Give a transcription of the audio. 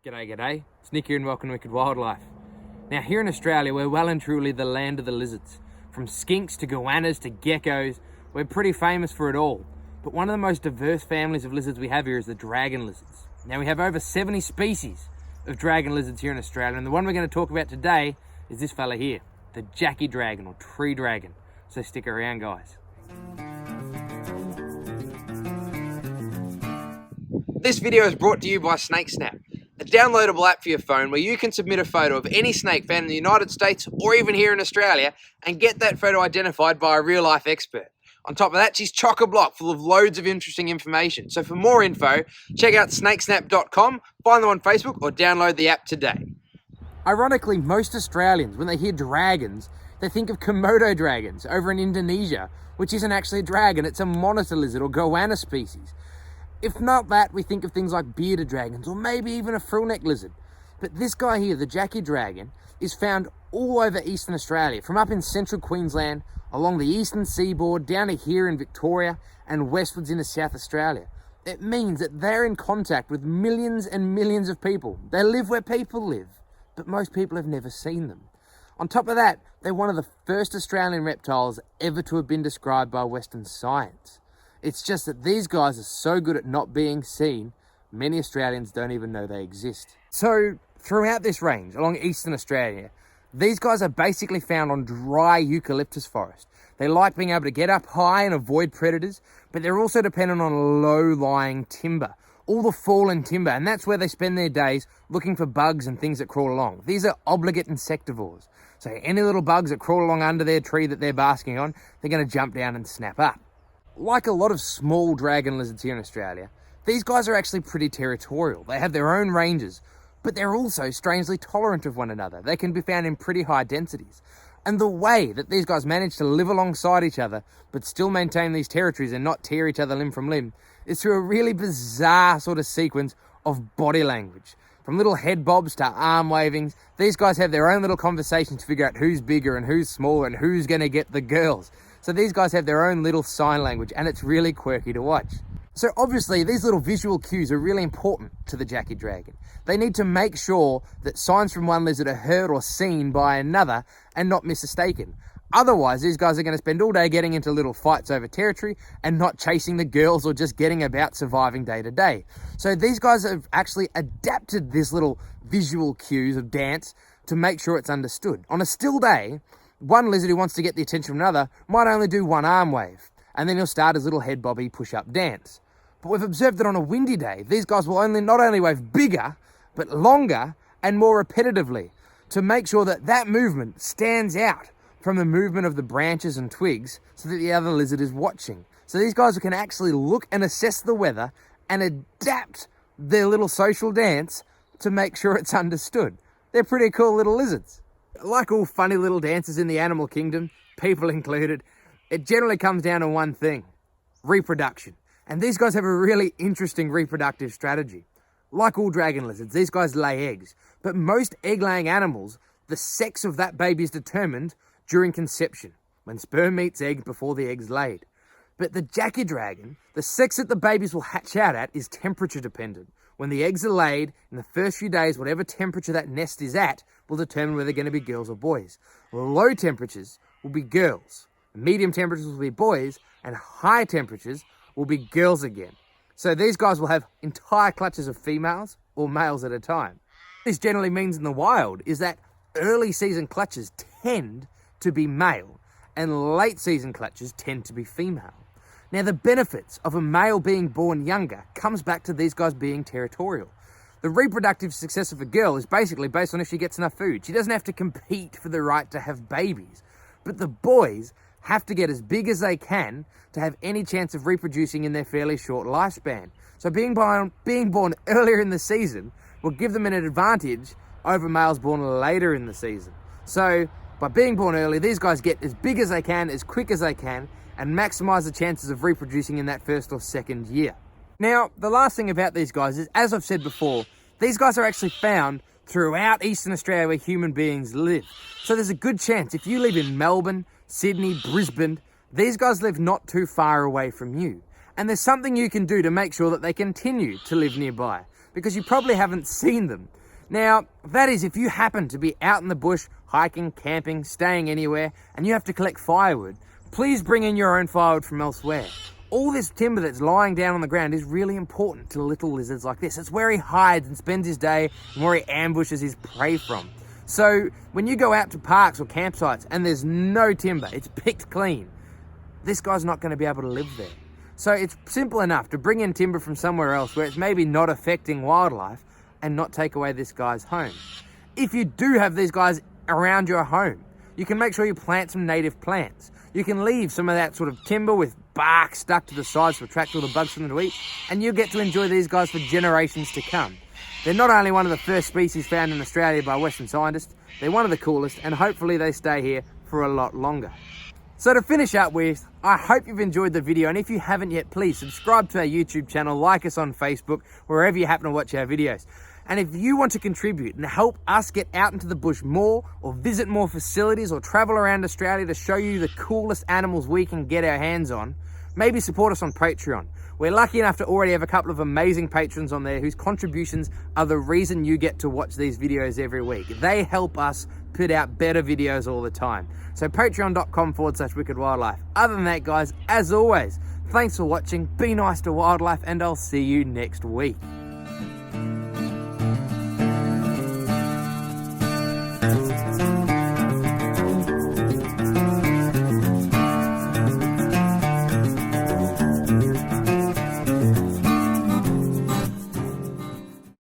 G'day. It's Nick here and welcome to Wicked Wildlife. Now here in Australia, we're well and truly the land of the lizards. From skinks to goannas to geckos, we're pretty famous for it all. But one of the most diverse families of lizards we have here is the dragon lizards. Now we have over 70 species of dragon lizards here in Australia, and the one we're going to talk about today is this fella here, the Jacky Dragon or tree dragon. So stick around, guys. This video is brought to you by SnakeSnap, a downloadable app for your phone where you can submit a photo of any snake found in the United States or even here in Australia and get that photo identified by a real-life expert. On top of that, she's chock-a-block full of loads of interesting information. So for more info, check out snakesnap.com, find them on Facebook or download the app today. Ironically, most Australians, when they hear dragons, they think of Komodo dragons over in Indonesia, which isn't actually a dragon, it's a monitor lizard or goanna species. If not that, we think of things like bearded dragons or maybe even a frillneck lizard. But this guy here, the Jacky Dragon, is found all over eastern Australia, from up in central Queensland, along the eastern seaboard, down to here in Victoria, and westwards into South Australia. It means that they're in contact with millions and millions of people. They live where people live, but most people have never seen them. On top of that, they're one of the first Australian reptiles ever to have been described by Western science. It's just that these guys are so good at not being seen, many Australians don't even know they exist. So throughout this range, along eastern Australia, these guys are basically found on dry eucalyptus forest. They like being able to get up high and avoid predators, but they're also dependent on low-lying timber, all the fallen timber, and that's where they spend their days looking for bugs and things that crawl along. These are obligate insectivores. So any little bugs that crawl along under their tree that they're basking on, they're going to jump down and snap up. Like a lot of small dragon lizards here in Australia, these guys are actually pretty territorial. They have their own ranges, but they're also strangely tolerant of one another. They can be found in pretty high densities. And the way that these guys manage to live alongside each other, but still maintain these territories and not tear each other limb from limb, is through a really bizarre sort of sequence of body language. From little head bobs to arm wavings, these guys have their own little conversations to figure out who's bigger and who's smaller and who's going to get the girls. So these guys have their own little sign language, and it's really quirky to watch. So obviously these little visual cues are really important to the Jacky Dragon. They need to make sure that signs from one lizard are heard or seen by another and not mistaken. Otherwise, these guys are going to spend all day getting into little fights over territory and not chasing the girls or just getting about surviving day to day. So these guys have actually adapted this little visual cues of dance to make sure it's understood. On a still day, one lizard who wants to get the attention of another might only do one arm wave, and then he'll start his little head bobby push-up dance. But we've observed that on a windy day, these guys will not only wave bigger, but longer and more repetitively to make sure that that movement stands out from the movement of the branches and twigs so that the other lizard is watching. So these guys can actually look and assess the weather and adapt their little social dance to make sure it's understood. They're pretty cool little lizards. Like all funny little dances in the animal kingdom, people included, it generally comes down to one thing: reproduction. And these guys have a really interesting reproductive strategy. Like all dragon lizards, these guys lay eggs, but most egg-laying animals, the sex of that baby is determined during conception, when sperm meets egg before the egg's laid. But the Jacky Dragon, the sex that the babies will hatch out at is temperature dependent. When the eggs are laid, in the first few days, whatever temperature that nest is at will determine whether they're going to be girls or boys. Low temperatures will be girls, medium temperatures will be boys, and high temperatures will be girls again. So these guys will have entire clutches of females or males at a time. What this generally means in the wild is that early season clutches tend to be male and late season clutches tend to be female. Now the benefits of a male being born younger comes back to these guys being territorial. The reproductive success of a girl is basically based on if she gets enough food. She doesn't have to compete for the right to have babies. But the boys have to get as big as they can to have any chance of reproducing in their fairly short lifespan. So being born earlier in the season will give them an advantage over males born later in the season. So by being born early, these guys get as big as they can, as quick as they can, and maximize the chances of reproducing in that first or second year. Now, the last thing about these guys is, as I've said before, these guys are actually found throughout eastern Australia where human beings live. So there's a good chance if you live in Melbourne, Sydney, Brisbane, these guys live not too far away from you. And there's something you can do to make sure that they continue to live nearby, because you probably haven't seen them. Now, that is if you happen to be out in the bush, hiking, camping, staying anywhere, and you have to collect firewood, please bring in your own firewood from elsewhere. All this timber that's lying down on the ground is really important to little lizards like this. It's where he hides and spends his day and where he ambushes his prey from. So when you go out to parks or campsites and there's no timber, it's picked clean, this guy's not going to be able to live there. So it's simple enough to bring in timber from somewhere else where it's maybe not affecting wildlife and not take away this guy's home. If you do have these guys around your home, you can make sure you plant some native plants. You can leave some of that sort of timber with bark stuck to the sides to attract all the bugs for them to eat, and you get to enjoy these guys for generations to come. They're not only one of the first species found in Australia by Western scientists, they're one of the coolest, and hopefully they stay here for a lot longer. So to finish up with, I hope you've enjoyed the video, and if you haven't yet, please subscribe to our YouTube channel, like us on Facebook, wherever you happen to watch our videos. And if you want to contribute and help us get out into the bush more, or visit more facilities, or travel around Australia to show you the coolest animals we can get our hands on, maybe support us on Patreon. We're lucky enough to already have a couple of amazing patrons on there whose contributions are the reason you get to watch these videos every week. They help us put out better videos all the time. So patreon.com/wickedwildlife. Other than that, guys, as always, thanks for watching, be nice to wildlife, and I'll see you next week.